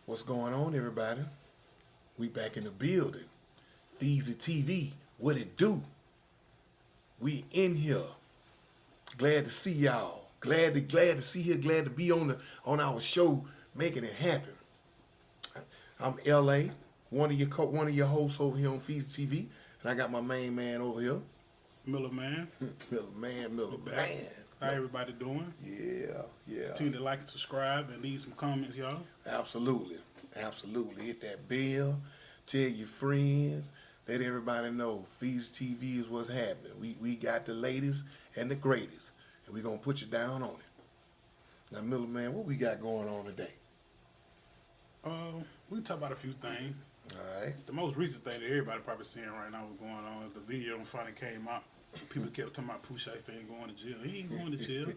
What's going on, everybody? We back in the building. FeezieTV, what it do? We in here. Glad to see y'all. Glad to see you. Glad to be on our show, making it happen. I'm LA, one of your hosts over here on FeezieTV, and I got my main man over here. Miller Man. Miller Man. How everybody doing? Yeah. Continue to like and subscribe and leave some comments, y'all. Absolutely. Hit that bell. Tell your friends. Let everybody know FeezieTV is what's happening. We got the latest and the greatest, and we're gonna put you down on it. Now, Miller Man, what we got going on today? We can talk about a few things. All right. The most recent thing that everybody probably seeing right now was going on is the video finally came out. People kept talking about Pooh Shiesty ain't going to jail. He ain't going to jail.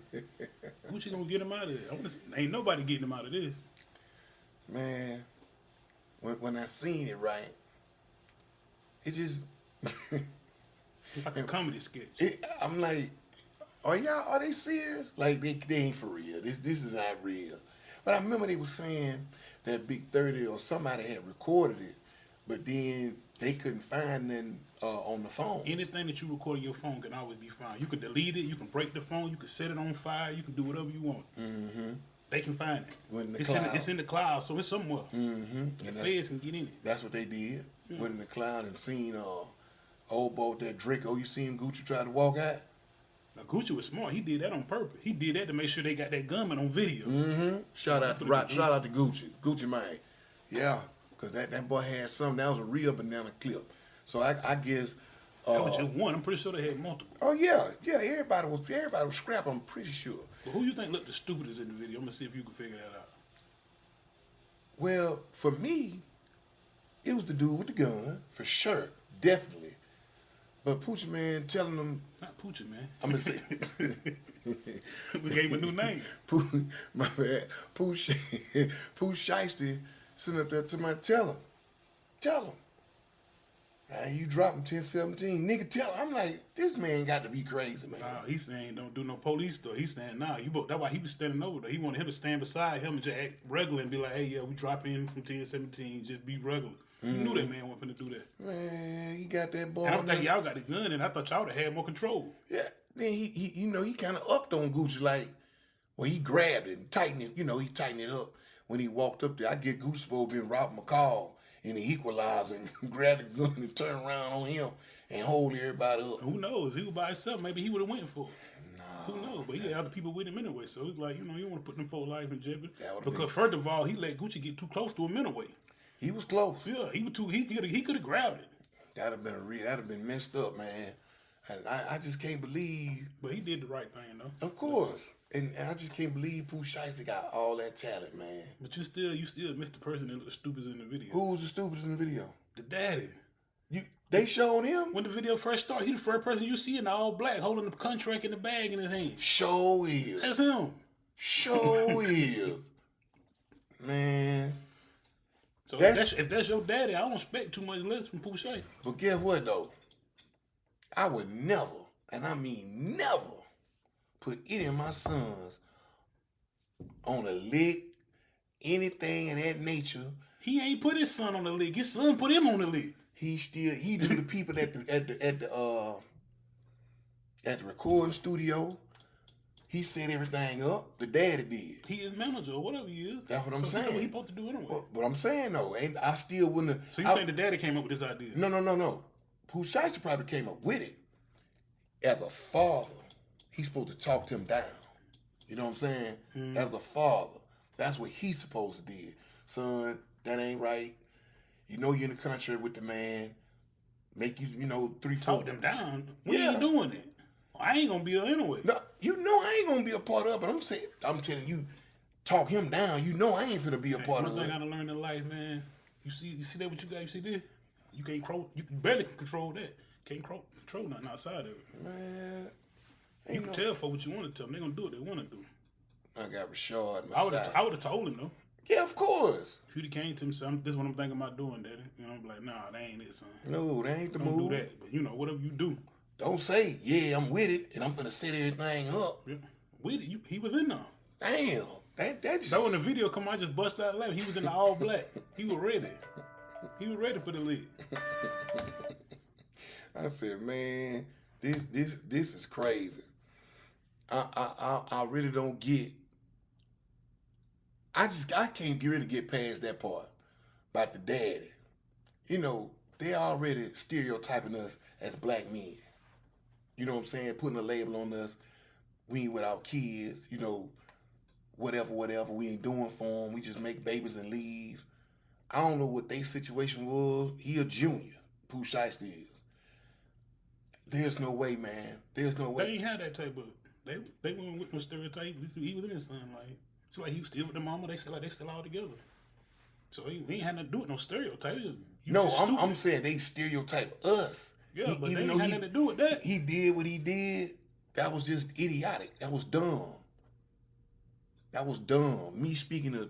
Gucci gonna get him out of there. Ain't nobody getting him out of this. Man, when I seen it, right, it just It's like a comedy sketch. I'm like, are they serious? Like they ain't for real. This is not real. But I remember they was saying that Big 30 or somebody had recorded it, but then they couldn't find nothing on the phone. Anything that you record on your phone can always be found. You can delete it, you can break the phone, you can set it on fire, you can do whatever you want. Mm-hmm. They can find it. It's in the cloud, so it's somewhere. Mm-hmm. The feds can get in it. That's what they did. Yeah. Went in the cloud and seen old boy that Draco. You seen Gucci try to walk out? Now, Gucci was smart. He did that on purpose. He did that to make sure they got that gunman on video. Mm-hmm. Shout out to Gucci. Gucci man. Yeah, because that boy had something. That was a real banana clip. So I guess that was just one. I'm pretty sure they had multiple. Oh yeah. Everybody was scrapped. I'm pretty sure. But who you think looked the stupidest in the video? I'm gonna see if you can figure that out. Well, for me, it was the dude with the gun for sure, definitely. But Poochie Man telling them, not Poochie Man. I'm gonna say we gave him a new name. My bad. Pooh Shiesty sitting up there to my tell him. You drop him 10-17. Nigga, tell him. I'm like, this man got to be crazy, man. Nah, he's saying don't do no police stuff. He's saying, nah, that's why he was standing over there. He wanted him to stand beside him and just act regular and be like, hey, yeah, we drop in from 10-17, just be regular. You knew that man wasn't finna do that. Man, he got that ball. And I don't think y'all got the gun, and I thought y'all would have had more control. Yeah. Then he kind of upped on Gucci, like, well, he grabbed it and tightened it. He tightened it up when he walked up there. I get Gucci supposed to be Robert McCall in the Equalizer and grab the gun and turn around on him and hold everybody up. Who knows? If he was by himself, maybe he would have went for it. No. Who knows? But he had other people with him anyway, so it's like, you don't want to put them folks' life in jeopardy. Because first of all, he let Gucci get too close to him anyway. He was close. Yeah, he was too. He could have grabbed it. That'd have been messed up, man. And I just can't believe. But he did the right thing, though. Of course. And I just can't believe Pooh Shiesty got all that talent, man. But you still missed the person that looked the stupidest in the video. Who was the stupidest in the video? The daddy. They showed him? When the video first started, he's the first person you see in all black holding the contract in the bag in his hand. Show is. That's him. Show is. Man. So if that's your daddy, I don't expect too much less from Pooh Shiesty. But guess what, though? I would never, and I mean never, put any of my sons on a lick, anything of that nature. He ain't put his son on the lick. His son put him on the lick. He do the people at the recording studio. He set everything up. The daddy did. He is manager or whatever he is. That's what I'm saying. What he supposed to do anyway. But I'm saying though, and I still wouldn't have. So you think the daddy came up with this idea? No. Pooh Shiesty probably came up with it. As a father, he's supposed to talk to him down. You know what I'm saying? Mm-hmm. As a father, that's what he's supposed to do. Son, that ain't right. You're in the country with the man. Make you, 3-4. Talk them down? We ain't doing it. I ain't gonna be there anyway. No, I ain't gonna be a part of it. I'm telling you, talk him down. I ain't finna be a part of it. One thing I done learned in life, man. You see that what you got? You see this? You can't you barely control that. Can't control nothing outside of it. Man, you can tell for what you want to tell them. They're gonna do what they want to do. I got Rashad. I would have told him though. Yeah, of course. If he'd came to me, son, this is what I'm thinking about doing, Daddy. I'm like, nah, that ain't it, son. No, that ain't the Don't move. do that. But whatever you do. Don't say, yeah, I'm with it, and I'm finna set everything up. Yeah. With it, he was in there. Damn, That just... That when the video come out, I just bust out laughing. He was in the all black. He was ready. He was ready for the league. I said, man, this is crazy. I really don't get. I can't really get past that part about the daddy. You know, they already stereotyping us as black men. You know what I'm saying? Putting a label on us. We ain't with our kids. You know, whatever. We ain't doing for them. We just make babies and leave. I don't know what their situation was. He a junior. Pooh Shiesty is. There's no way, man. There's no way. They ain't had that type of. They weren't with no stereotype. He was in his son like. It's like he was still with the mama. They still all together. So he ain't had nothing to do with no stereotype. I'm saying they stereotype us. Yeah, but they ain't had nothing to do with that. He did what he did. That was just idiotic. That was dumb. Me speaking of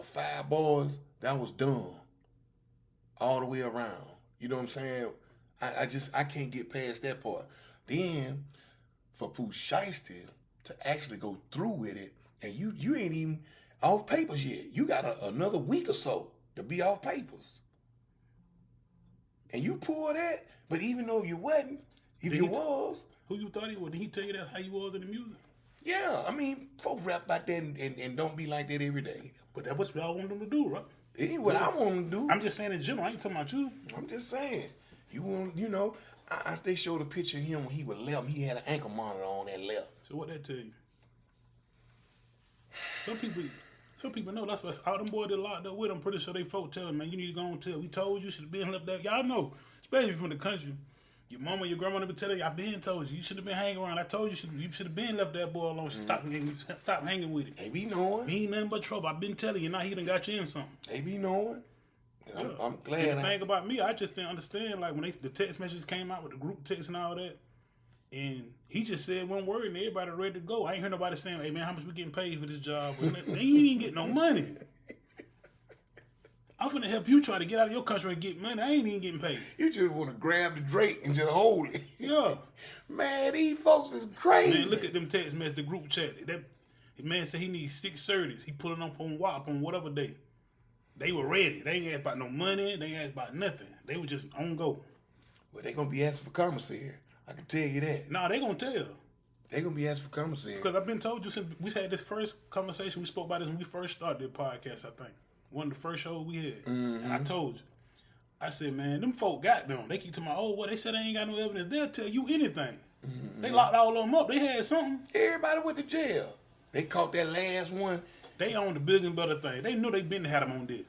5 boys, that was dumb. All the way around. You know what I'm saying? I can't get past that part. Then for Pooh Shiesty to actually go through with it, and you ain't even off papers yet. You got another week or so to be off papers. And you pull that, but even though you wasn't, if you was. Who you thought he was? Did he tell you that how you was in the music? Yeah, I mean, folks rap about that and don't be like that every day. But that's what y'all want them to do, right? It ain't what I want them to do. I'm just saying in general. I ain't talking about you. I'm just saying. They showed a picture of him when he was left. He had an ankle monitor on that left. So what that tell you? Some people know that's what all them boys that locked up with. I'm pretty sure they folk tell them, man, you need to go and tell. We told you should have been left there. Y'all know, especially from the country. Your mama, your grandma never tell you. I been told you. You should have been hanging around. I told you you should have been left that boy alone. Stop hanging with him. They be knowing. He ain't nothing but trouble. I been telling you. Now he done got you in something. They be knowing. I'm glad. And the thing about me, I just didn't understand. Like when the text messages came out with the group text and all that, and he just said one word and everybody ready to go. I ain't heard nobody saying, "Hey man, how much we getting paid for this job?" They ain't even getting no money. I'm finna help you try to get out of your country and get money. I ain't even getting paid. You just want to grab the Drake and just hold it. Yeah. Man, these folks is crazy. Man, look at them text messages, the group chat. That man said he needs 6 surgeries. He pulling up on WAP on whatever day. They were ready. They ain't asked about no money. They ain't asked about nothing. They were just on go. Well, they gonna be asking for commissary. I can tell you that. Nah, they gonna tell. They gonna be asking for commissary. Because I've been told you since we had this first conversation, we spoke about this when we first started the podcast, I think. One of the first shows we had. Mm-hmm. And I told you. I said, man, them folk got them. They keep telling me, oh, well, they said they ain't got no evidence. They'll tell you anything. Mm-hmm. They locked all of them up. They had something. Everybody went to jail. They caught that last one. They own the bigger and better thing. They knew they been had them on this.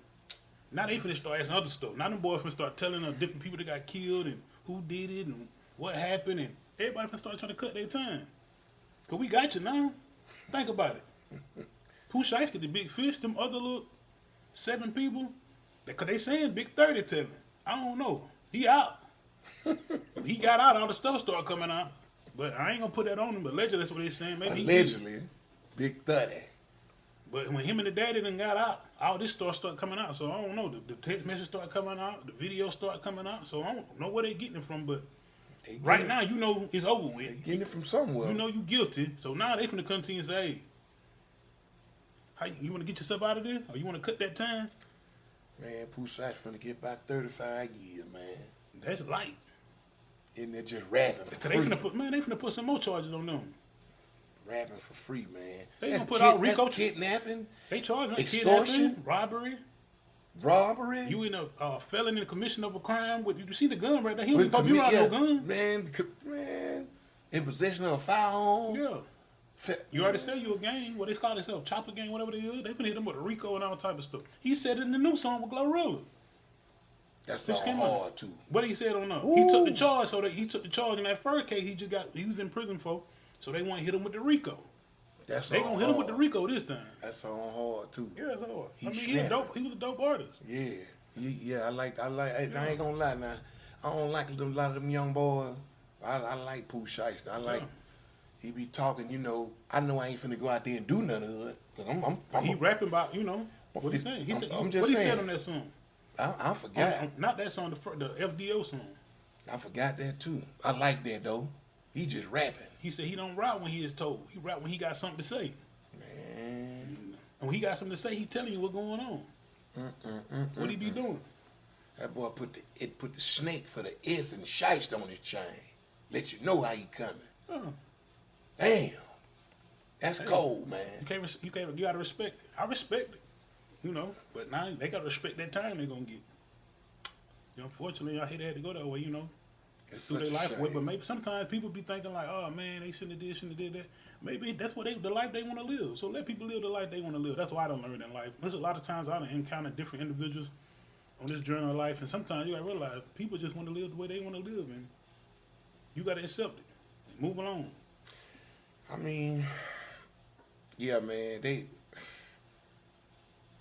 Now they finna start asking other stuff. Now them boys finna start telling them different people that got killed and who did it and what happened. And everybody finna start trying to cut their time. Because we got you now. Think about it. Pooh Shiesty, the big fish, them other little 7 people, because they saying Big 30 telling. I don't know. He out. He got out, all the stuff started coming out. But I ain't going to put that on him. But allegedly, that's what they saying. Maybe allegedly, Big 30. But when him and the daddy done got out, all this stuff started coming out. So I don't know. The text message started coming out. The video started coming out. So I don't know where they getting it from. But right now, you know it's over with. They getting it from somewhere. You know you guilty. So now they finna come to you and say, hey, how you want to get yourself out of there? Or you want to cut that time? Man, Pooh Shiesty finna get about 35 years, man. That's light. Isn't it just rapping for free? They finna put some more charges on them. Rapping for free, man. They gonna put out RICO. That's kidnapping. They charge me extortion, kidnapping, robbery. You in a felon in the commission of a crime. With you see the gun right there. He don't be around no gun. Man, in possession of a firearm. Yeah. You already said you a gang. What they call themselves, chopper gang, whatever they is. They finna hit them with a RICO and all type of stuff. He said it in the new song with Glorilla. That's all hard too. What he said on that? He took the charge. So that he took the charge in that first case. He was in prison for. So they want to hit him with the RICO. They gonna hit him with the RICO this time. That's all hard too. Yeah, it's hard. He was dope. He was a dope artist. Yeah. I ain't gonna lie now. I don't like a lot of them young boys. I like Pooh Shiesty. I like. He be talking, you know. I know I ain't finna go out there and do none of it. He rapping about, you know, what he saying. He said, what he said on that song. I forgot. Not that song, the FDO song. I forgot that too. I like that though. He just rapping. He said he don't rap when he is told. He rap when he got something to say. Man. And when he got something to say, he telling you what's going on. What he be doing? That boy put the snake for the S and shiest on his chain. Let you know how he coming. Oh. Damn. That's cold, man. You gotta respect it. I respect it. You know, but now they gotta respect that time they're gonna get. You know, unfortunately, I hate they had to go that way, you know. It's Through such their a life shame. with, but maybe sometimes people be thinking like, oh man, they shouldn't have did that. Maybe that's what the life they want to live. So let people live the life they want to live. That's why I don't learn in life. There's a lot of times I encounter different individuals on this journey of life, and sometimes you gotta realize people just want to live the way they want to live, and you gotta accept it and move along. I mean, yeah, man.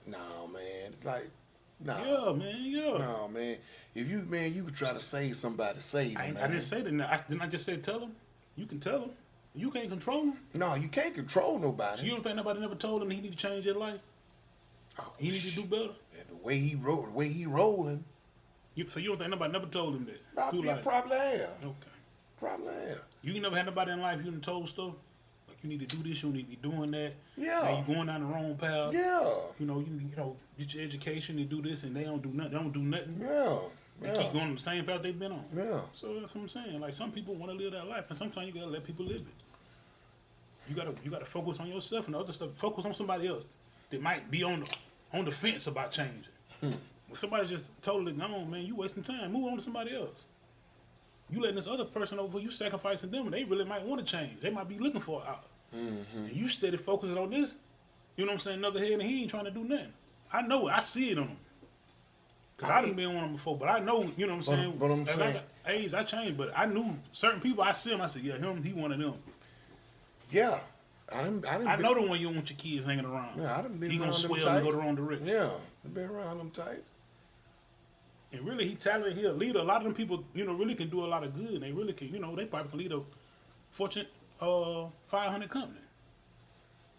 No, man. Like, no. Yeah, man. Yeah. No, man. If you, man, you could try to save somebody, save them, man. I didn't say that. Didn't I just say tell them? You can tell them. You can't control them. No, you can't control nobody. You don't think nobody never told him he need to change his life? Oh, He need to do better. And the way he rolling. So you don't think nobody never told him that? Probably have. Okay. Probably have. You never had nobody in life you done told stuff? Like you need to do this, you need to be doing that. Yeah. Now you going down the wrong path. Yeah. You know, get your education and do this, and they don't do nothing. They don't do nothing. Yeah. They keep going on the same path they've been on. Yeah. So that's what I'm saying. Like some people want to live that life, and sometimes you gotta let people live it. You gotta focus on yourself and the other stuff. Focus on somebody else that might be on the fence about changing. When somebody just totally gone, man, you wasting time. Move on to somebody else. You letting this other person over, you sacrificing them, and they really might want to change. They might be looking for an out. And you steady focusing on this. You know what I'm saying? Another head, and he ain't trying to do nothing. I know it. I see it on him. Cause I done been on him before, but I know, you know what I'm saying? But I'm saying, I got age, I changed, but I knew certain people. I see him. I said, yeah, he one of them. yeah. I know the one you don't want your kids hanging around. Yeah, I done been He gonna around them swell and go the wrong direction. Yeah, I've been around them type. And really, he talented. He a leader. A lot of them people, really can do a lot of good. And they really can, they probably can lead a Fortune 500 company.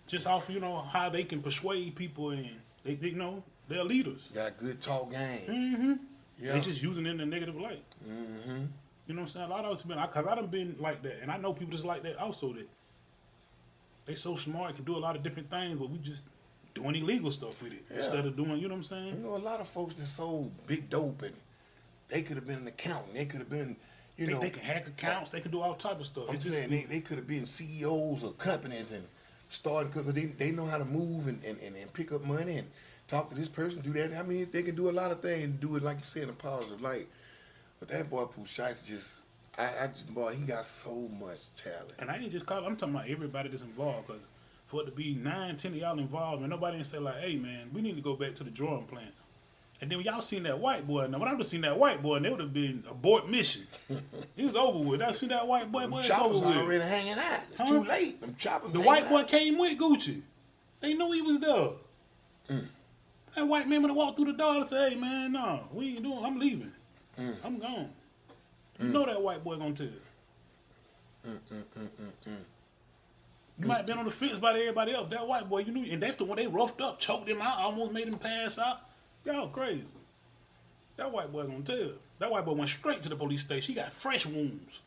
Just off, how they can persuade people, and they they're leaders. Got good talk game. Mm-hmm. Yeah. They just using it in a negative light. Mm-hmm. You know what I'm saying? A lot of us cause I done been like that, and I know people just like that also. That they so smart, can do a lot of different things, but we just doing illegal stuff with it instead of doing. You know what I'm saying? A lot of folks that sold big dope, and they could have been an accountant. They could have been, they can hack accounts. They can do all type of stuff. I'm saying they could have been CEOs of companies and started because they know how to move and pick up money and talk to this person, do that. I mean, they can do a lot of things and do it, like you said, in a positive light. But that boy Pooh Shiesty boy, he got so much talent. And I ain't just call. I'm talking about everybody that's involved, because for it to be 9, 10 of y'all involved, and nobody ain't say like, hey man, we need to go back to the drawing plan. And then when y'all seen that white boy, now when I would have seen that white boy, and they would have been abort mission. It was over with. I seen that white boy, it's over with. Already hanging out. It's too late. Them choppers. The white boy came with Gucci. They knew he was there. That white man would have walked through the door and said, hey man, no, we ain't doing. I'm leaving. I'm gone. You know that white boy gonna tell. You might have been on the fence by everybody else. That white boy, you knew, and that's the one they roughed up, choked him out, almost made him pass out. Y'all crazy. That white boy gonna tell. That white boy went straight to the police station. He got fresh wounds,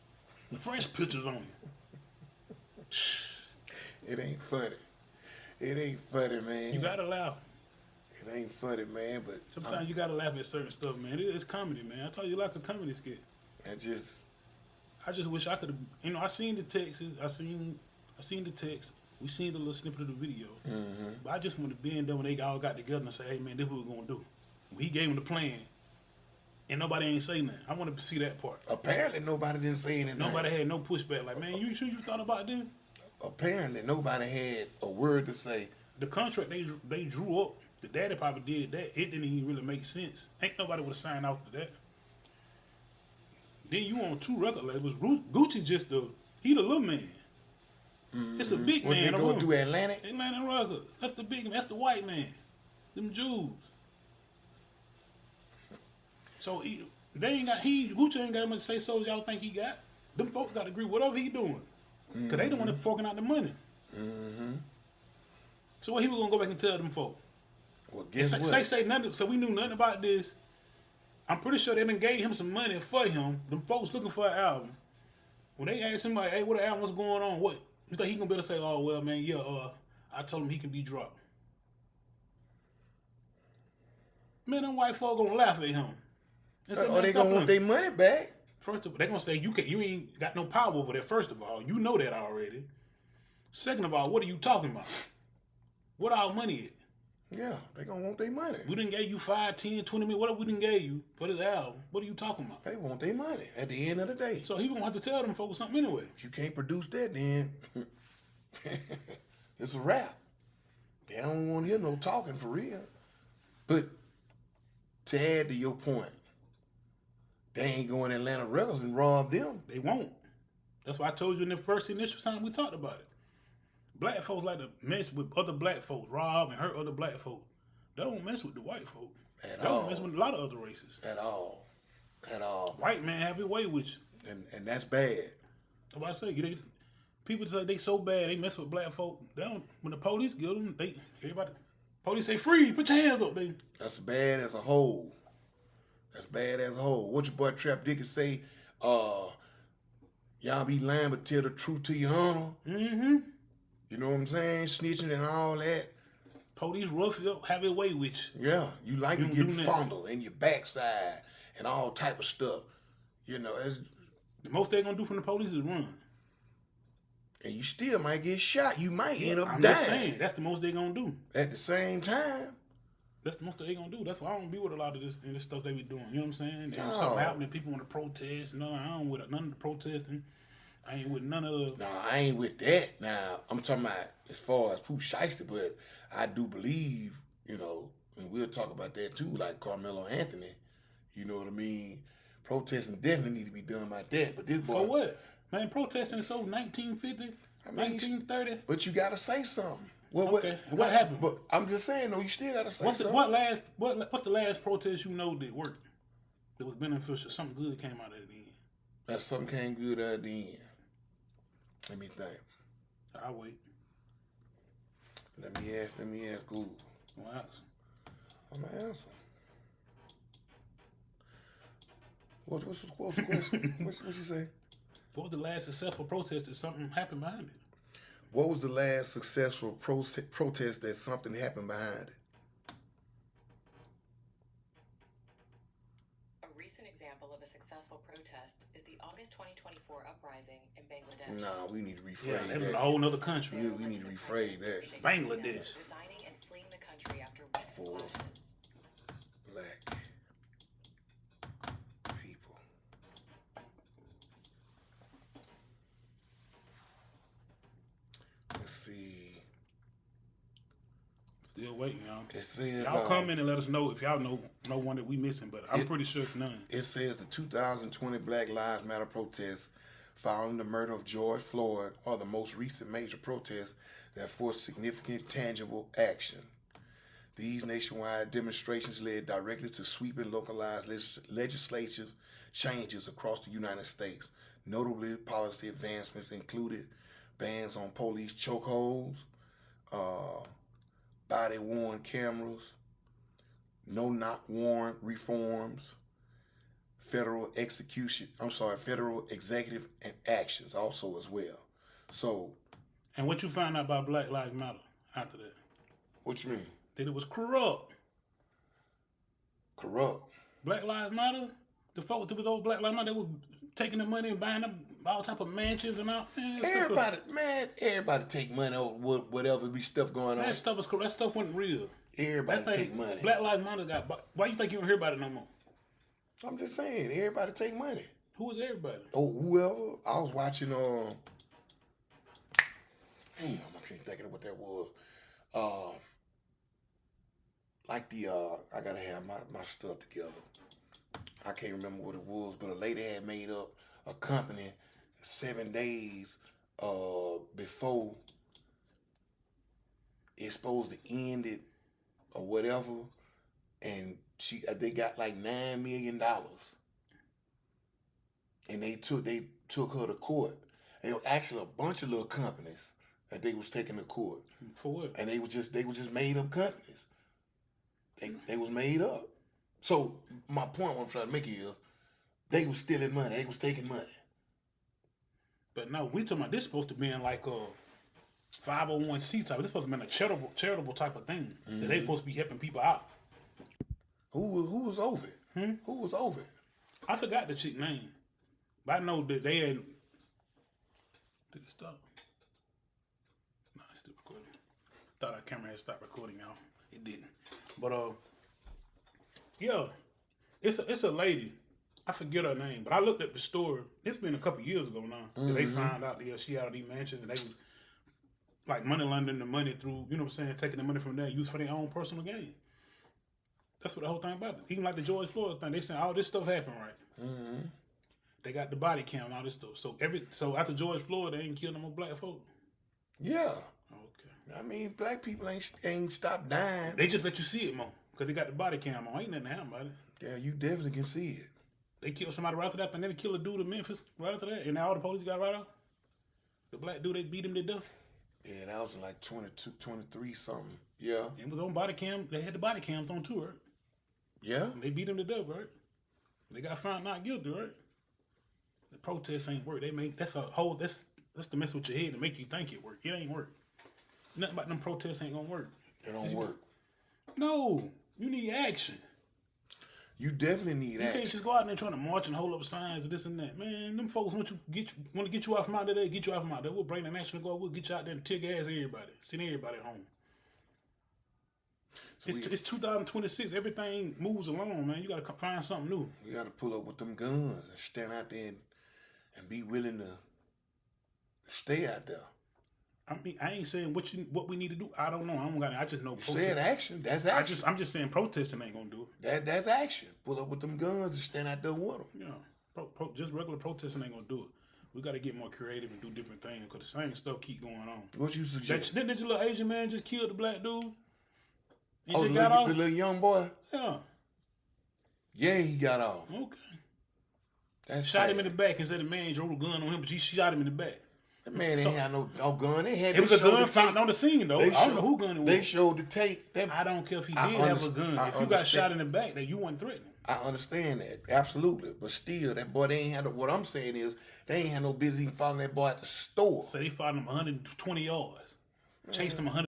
fresh pictures on him. It ain't funny. It ain't funny, man. You gotta laugh. It ain't funny, man. But sometimes you gotta laugh at certain stuff, man. It's comedy, man. I told you, like a comedy skit. I just wish I could have. I seen the texts. I seen the text. We seen the little snippet of the video. But I just want to be in there when they all got together and say, hey man, this is what we're gonna do. He gave him the plan, and nobody ain't say nothing. I want to see that part. Apparently nobody didn't say anything. Nobody had no pushback. Like, man, you sure you thought about this? Apparently nobody had a word to say. The contract they drew up, the daddy probably did that. It didn't even really make sense. Ain't nobody would have signed off to that. Then you on 2 record labels. Gucci he the little man. It's a big man. They go through Atlantic? Atlantic Records. That's the big man. That's the white man. Them Jews. So Gucci ain't got much to say so as y'all think he got. Them folks got to agree whatever he doing. Because they the one that forking out the money. So what he was going to go back and tell them folks? Well, guess what? Say nothing. So we knew nothing about this. I'm pretty sure they done gave him some money for him. Them folks looking for an album. When they asked him like, hey, what the album, what's going on? What? You think he gonna be able to say, oh well man, yeah, I told him he can be dropped. Man, them white folk gonna laugh at him. Or they gonna want their money back. First of all, they gonna say you ain't got no power over there. First of all, you know that already. Second of all, what are you talking about? What our money at? Yeah, they gonna want their money. We didn't gave you 5, 10, 20 million. What we didn't gave you for this album? What are you talking about? They want their money at the end of the day. So he gonna have to tell them folks something anyway. If you can't produce that, then it's a wrap. They don't want to hear no talking for real. But to add to your point, they ain't going to Atlanta Records and rob them. They won't. That's why I told you in the first initial time we talked about it. Black folks like to mess with other black folks, rob and hurt other black folks. They don't mess with the white folk. They don't mess with a lot of other races. At all. At all. White man have his way with you. And that's bad. That's what I say. People say they so bad, they mess with black folk. They don't, when the police get them, police say, free, put your hands up. That's bad as a whole. That's bad as a whole. What your boy Trap Dickens say, y'all be lying but tell the truth to your honor. Mm-hmm. You know what I'm saying? Snitching and all that. Police rough you up, have their way with you. Yeah, you like to get fondled in your backside and all type of stuff. You know, the most they gonna do from the police is run. And you still might get shot. You might end up dying. I'm just saying, that's the most they gonna do. At the same time. That's the most they gonna do. That's why I don't be with a lot of this and this stuff they be doing. You know what I'm saying? If something happening, people want to protest. No, I don't with none of the protesting. I ain't with none of the... No, I ain't with that. Now, I'm talking about as far as Pooh Shiesty, but I do believe, you know, and we'll talk about that too, like Carmelo Anthony. You know what I mean? Protesting definitely need to be done like that. But this boy... For what? Man, protesting is so 1950, 1930. But you got to say something. Well, okay. What happened? But I'm just saying, though, you still got to say something. What's the last protest you know that worked? That was beneficial? Something good came out of it at the end. That something came good at the end. Let me think. I'll wait. Let me ask Google. Well, answer. I'm gonna answer. What's the question? What you say? What was the last successful protest that something happened behind it? What was the last successful protest that something happened behind it? A recent example of a successful protest is the August 2024 uprising in Bangladesh. Nah, we need to rephrase that. That was a whole nother country. We need to rephrase that. Bangladesh. Resigning and fleeing the country after For clashes. black people. Let's see. Still waiting, y'all. It says y'all comment and let us know if y'all know one that we missing, but I'm pretty sure it's none. It says the 2020 Black Lives Matter protests following the murder of George Floyd are the most recent major protests that forced significant tangible action. These nationwide demonstrations led directly to sweeping localized legislative changes across the United States. Notably, policy advancements included bans on police chokeholds, body-worn cameras, no-knock warrant reforms, federal executive and actions also as well. So. And what you find out about Black Lives Matter after that? What you mean? That it was corrupt. Corrupt? Black Lives Matter? The folks that was over Black Lives Matter, they was taking the money and buying up all type of mansions and all. Man, everybody take money over whatever be stuff going on. That stuff was corrupt. That stuff wasn't real. Everybody take money. Black Lives Matter got. Why you think you don't hear about it no more? I'm just saying, everybody take money. Who was everybody? Oh, whoever. I was watching, damn, I can't think of what that was. I gotta have my stuff together. I can't remember what it was, but a lady had made up a company 7 days before it's supposed to end it or whatever, and they got like $9 million, and they took her to court. And it was actually a bunch of little companies that they was taking to court. For what? And they was just made up companies. They was made up. So my point, what I'm trying to make is, they was stealing money. They was taking money. But no, we talking about this supposed to be in like a 501c type. This supposed to be in a charitable type of thing that they supposed to be helping people out. Who was over it? Who was over it? I forgot the chick name, but I know that they had. Did it stop? No, it's still recording. Thought our camera had stopped recording, y'all. It didn't. But yeah, it's a lady. I forget her name, but I looked at the story. It's been a couple years ago now. That they found out that she had all these mansions and they was like money laundering the money through, you know what I'm saying, taking the money from there, use for their own personal gain. That's what the whole thing about it. Even like the George Floyd thing, they saying all this stuff happened, right? They got the body count and all this stuff. So after George Floyd, they ain't killed no more black folk. Yeah. Okay. I mean, black people ain't stopped dying. They just let you see it more because they got the body cam on. Ain't nothing happen about it. Yeah, you definitely can see it. They killed somebody right after that, and then they killed a dude in Memphis right after that, and now all the police got right off. The black dude, they beat him to death. Yeah, that was like 22, 23 something. Yeah. It was on body cam. They had the body cams on too, right? Yeah. And they beat him to death, right? They got found not guilty, right? The protests ain't work. That's to mess with your head and make you think it work. It ain't work. Nothing about them protests ain't gonna work. It don't work. No, you need action. You definitely need You action. can't just go out there trying to march and hold up signs and this and that. Man, them folks want to get you out from out there, get you out from out there. We'll bring the national guard, we'll get you out there and tear gas everybody. Send everybody home. So it's 2026. Everything moves along, man. You got to find something new. We got to pull up with them guns and stand out there and be willing to stay out there. I mean, I ain't saying what we need to do. I don't know. I just know protest. Said action. That's action. I'm just saying protesting ain't gonna do it. That's action. Pull up with them guns and stand out there with them. Yeah, just regular protesting ain't gonna do it. We got to get more creative and do different things because the same stuff keep going on. What you suggest? Did your little Asian man just kill the black dude? The little young boy? Yeah. Yeah, he got off. Okay. That's Shot sad. him in the back and said the man drove a gun on him, but he shot him in the back. That man ain't had no gun. It was a gun found on the scene, though. I don't know who gun it was. They showed the tape. I don't care if he did have a gun. If you got shot in the back, then you weren't threatening. I understand that. Absolutely. But still, that boy, they ain't had what I'm saying is, they ain't had no business even following that boy at the store. So they followed him 120 yards. Chased him 100.